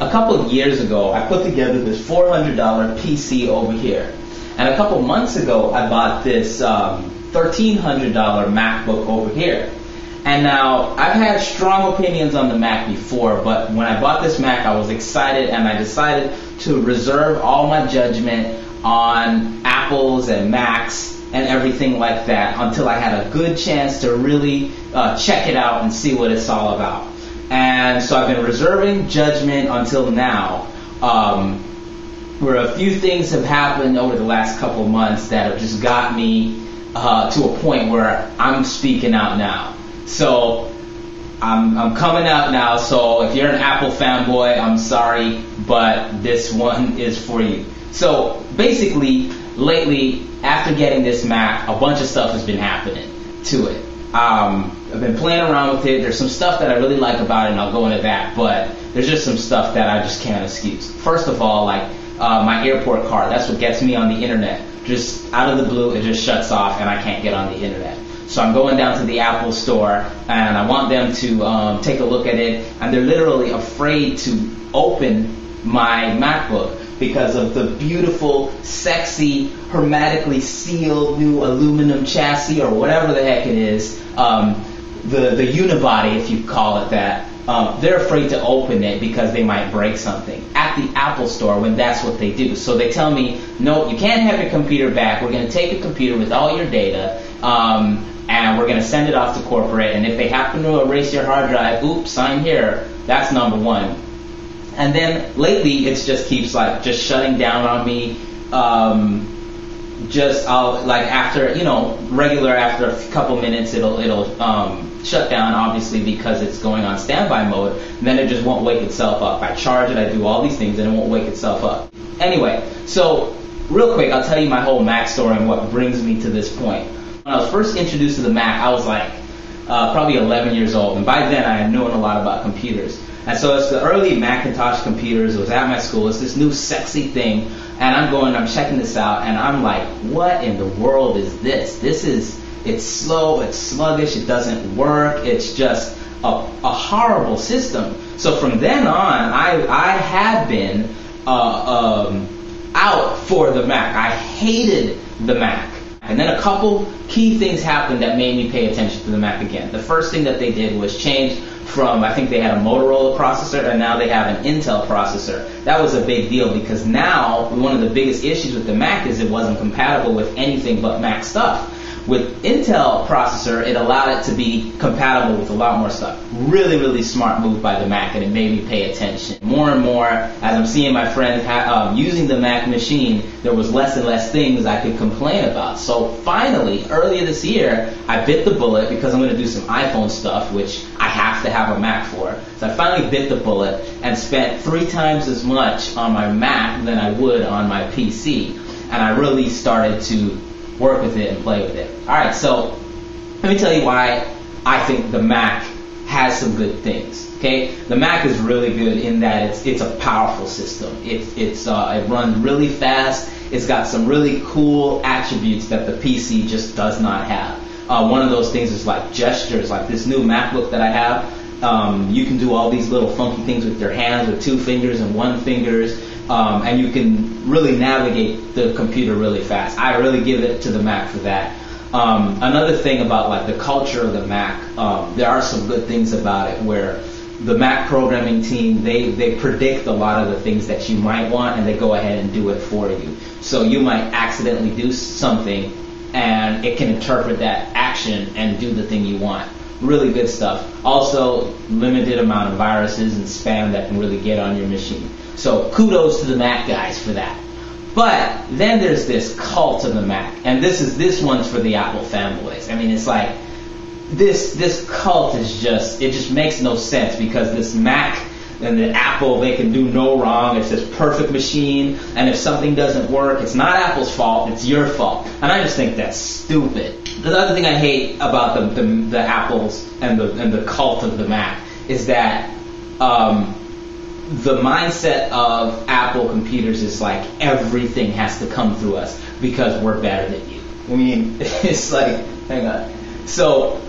a couple of years ago, I put together this $400 PC over here. And a couple months ago, I bought this $1,300 MacBook over here. And now, I've had strong opinions on the Mac before, but when I bought this Mac, I was excited, and I decided to reserve all my judgment on Apples and Macs and everything like that until I had a good chance to really check it out and see what it's all about. And so I've been reserving judgment until now, where a few things have happened over the last couple months that have just got me to a point where I'm speaking out now. So I'm coming out now, so if you're an Apple fanboy, I'm sorry, but this one is for you. So basically, lately, after getting this Mac, a bunch of stuff has been happening to it. I've been playing around with it. There's some stuff that I really like about it, and I'll go into that, but there's just some stuff that I just can't excuse. First of all, like my airport card, that's what gets me on the internet. Just out of the blue, it just shuts off, and I can't get on the internet. So I'm going down to the Apple store, and I want them to take a look at it, and they're literally afraid to open my MacBook because of the beautiful, sexy, hermetically sealed new aluminum chassis, or whatever the heck it is, the unibody, if you call it that. They're afraid to open it because they might break something at the Apple store when that's what they do. So they tell me, no, you can't have your computer back. We're going to take a computer with all your data, and we're going to send it off to corporate. And if they happen to erase your hard drive, oops, sign here. That's number one. And then lately, it just keeps like just shutting down on me. After after a couple minutes, it'll shut down, obviously, because it's going on standby mode, and then it just won't wake itself up. I charge it, I do all these things, and it won't wake itself up. Anyway, so real quick, I'll tell you my whole Mac story and what brings me to this point. When I was first introduced to the Mac, I was like probably 11 years old, and by then I had known a lot about computers. And so it's the early Macintosh computers. It was at my school. It's this new sexy thing, and I'm checking this out, and I'm like, what in the world is this? It's slow, it's sluggish, it doesn't work, it's just a horrible system. So from then on, I had been out for the Mac. I hated the Mac. And then a couple key things happened that made me pay attention to the Mac again. The first thing that they did was change from, I think they had a Motorola processor, and now they have an Intel processor. That was a big deal because now one of the biggest issues with the Mac is it wasn't compatible with anything but Mac stuff. With Intel processor, it allowed it to be compatible with a lot more stuff. Really, really smart move by the Mac, and it made me pay attention. More and more, as I'm seeing my friends using the Mac machine, there was less and less things I could complain about. So finally, earlier this year, I bit the bullet because I'm going to do some iPhone stuff, which I have to have a Mac for. So I finally bit the bullet and spent 3 times as much on my Mac than I would on my PC. And I really started to work with it and play with it. Alright, so let me tell you why I think the Mac has some good things. Okay, the Mac is really good in that it's a powerful system. It runs really fast. It's got some really cool attributes that the PC just does not have. One of those things is like gestures, like this new MacBook that I have. You can do all these little funky things with your hands with 2 fingers and 1 fingers. And you can really navigate the computer really fast. I really give it to the Mac for that. Another thing about like the culture of the Mac, there are some good things about it where the Mac programming team, they predict a lot of the things that you might want, and they go ahead and do it for you. So you might accidentally do something, and it can interpret that action and do the thing you want. Really good stuff. Also, limited amount of viruses and spam that can really get on your machine. So kudos to the Mac guys for that. But then there's this cult of the Mac, and this one's for the Apple fanboys. I mean, it's like this cult is just makes no sense because this Mac and the Apple, they can do no wrong. It's this perfect machine, and if something doesn't work, it's not Apple's fault, it's your fault. And I just think that's stupid. The other thing I hate about the Apples and the cult of the Mac is that the mindset of Apple computers is like everything has to come through us because we're better than you. I mean, it's like, hang on. So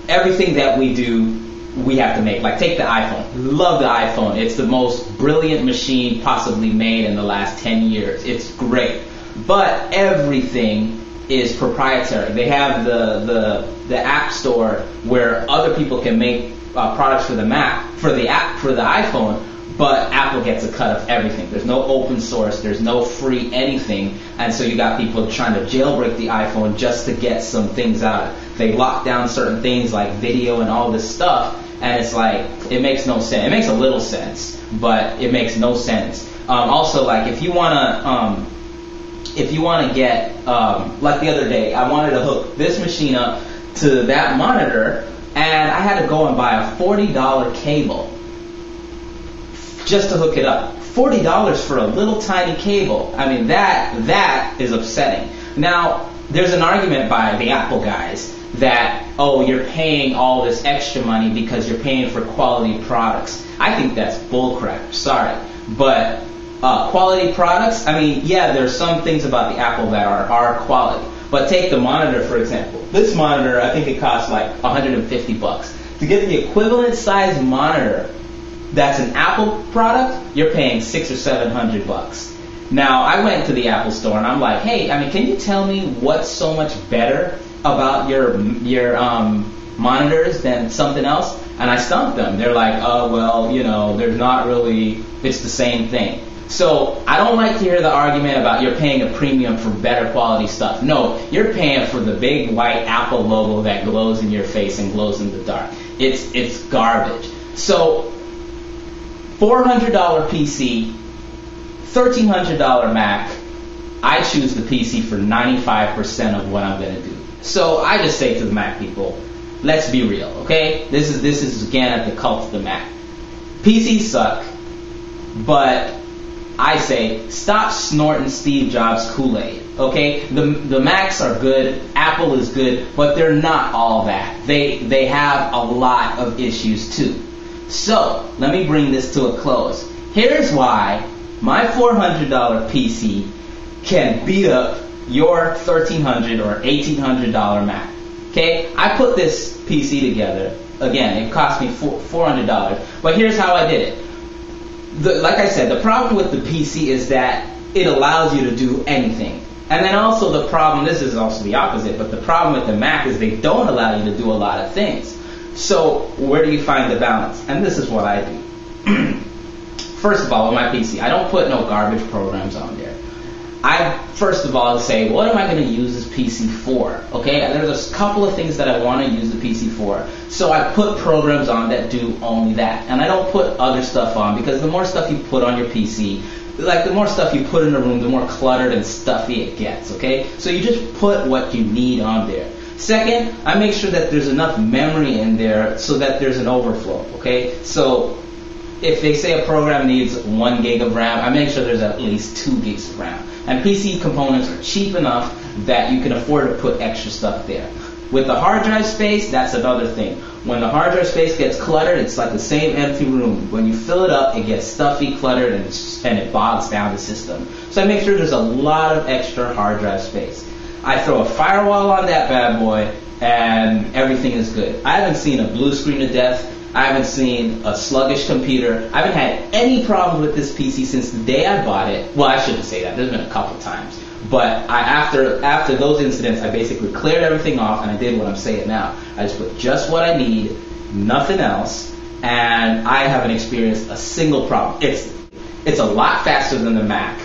everything that we do we have to make. Like, take the iPhone. Love the iPhone. It's the most brilliant machine possibly made in the last 10 years. It's great. But everything is proprietary. They have the App Store where other people can make products for the Mac, for the iPhone, but Apple gets a cut of everything. There's no open source, there's no free anything, and so you got people trying to jailbreak the iPhone just to get some things out. They lock down certain things like video and all this stuff, and it's like, it makes no sense. It makes a little sense, but it makes no sense. Also, like, if you wanna get, like the other day, I wanted to hook this machine up to that monitor, and I had to go and buy a $40 cable just to hook it up. $40 for a little tiny cable. I mean, that is upsetting. Now, there's an argument by the Apple guys that, oh, you're paying all this extra money because you're paying for quality products. I think that's bullcrap. Sorry. But quality products, I mean, yeah, there's some things about the Apple that are quality. But take the monitor, for example. This monitor, I think it costs like $150. To get the equivalent size monitor that's an Apple product, you're paying $600 or $700. Now, I went to the Apple store and I'm like, hey, I mean, can you tell me what's so much better about your monitors than something else? And I stumped them. They're like, oh, well, you know, there's not really, it's the same thing. So I don't like to hear the argument about you're paying a premium for better quality stuff. No, you're paying for the big white Apple logo that glows in your face and glows in the dark. It's garbage. So $400 PC, $1,300 Mac, I choose the PC for 95% of what I'm going to do. So I just say to the Mac people, let's be real, okay? This is again at the cult of the Mac. PCs suck, but I say stop snorting Steve Jobs Kool-Aid, okay? The Macs are good, Apple is good, but they're not all that. They have a lot of issues too. So, let me bring this to a close. Here's why my $400 PC can beat up your $1,300 or $1,800 Mac. Okay? I put this PC together. Again, it cost me $400. But here's how I did it. Like I said, the problem with the PC is that it allows you to do anything. And then also the problem, this is also the opposite, but the problem with the Mac is they don't allow you to do a lot of things. So, where do you find the balance? And this is what I do. First of all, with my PC, I don't put no garbage programs on there. I, first of all, say, what am I going to use this PC for? Okay, and there's a couple of things that I want to use the PC for. So I put programs on that do only that. And I don't put other stuff on, because the more stuff you put on your PC, like the more stuff you put in a room, the more cluttered and stuffy it gets, okay? So you just put what you need on there. Second, I make sure that there's enough memory in there so that there's an overflow, okay? So if they say a program needs 1 gig of RAM, I make sure there's at least 2 gigs of RAM. And PC components are cheap enough that you can afford to put extra stuff there. With the hard drive space, that's another thing. When the hard drive space gets cluttered, it's like the same empty room. When you fill it up, it gets stuffy, cluttered, and it bogs down the system. So I make sure there's a lot of extra hard drive space. I throw a firewall on that bad boy, and everything is good. I haven't seen a blue screen of death. I haven't seen a sluggish computer. I haven't had any problems with this PC since the day I bought it. Well, I shouldn't say that. There's been a couple times. But after those incidents, I basically cleared everything off, and I did what I'm saying now. I just put just what I need, nothing else, and I haven't experienced a single problem. It's a lot faster than the Mac.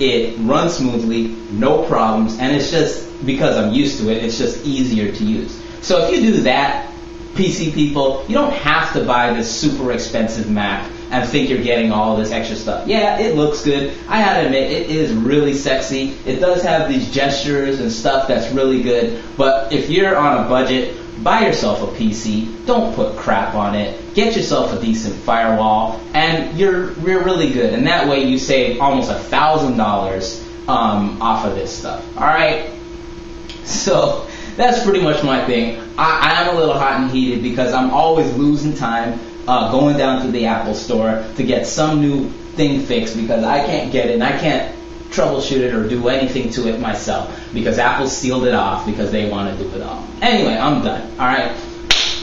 It runs smoothly, no problems, and it's just, because I'm used to it, it's just easier to use. So if you do that, PC people, you don't have to buy this super expensive Mac and think you're getting all this extra stuff. Yeah, it looks good. I have to admit, it is really sexy. It does have these gestures and stuff that's really good. But if you're on a budget, buy yourself a PC. Don't put crap on it. Get yourself a decent firewall, and you're really good. And that way you save almost $1,000 off of this stuff. All right? So that's pretty much my thing. I am a little hot and heated because I'm always losing time going down to the Apple store to get some new thing fixed, because I can't get it and I can't troubleshoot it or do anything to it myself because Apple sealed it off because they want to do it all. Anyway, I'm done. All right.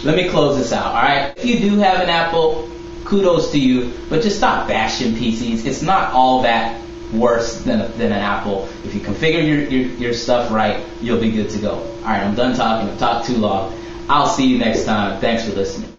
let me close this out, alright? If you do have an Apple, kudos to you, but just stop bashing PCs. It's not all that worse than an Apple. If you configure your stuff right, you'll be good to go. Alright, I'm done talking. I've talked too long. I'll see you next time. Thanks for listening.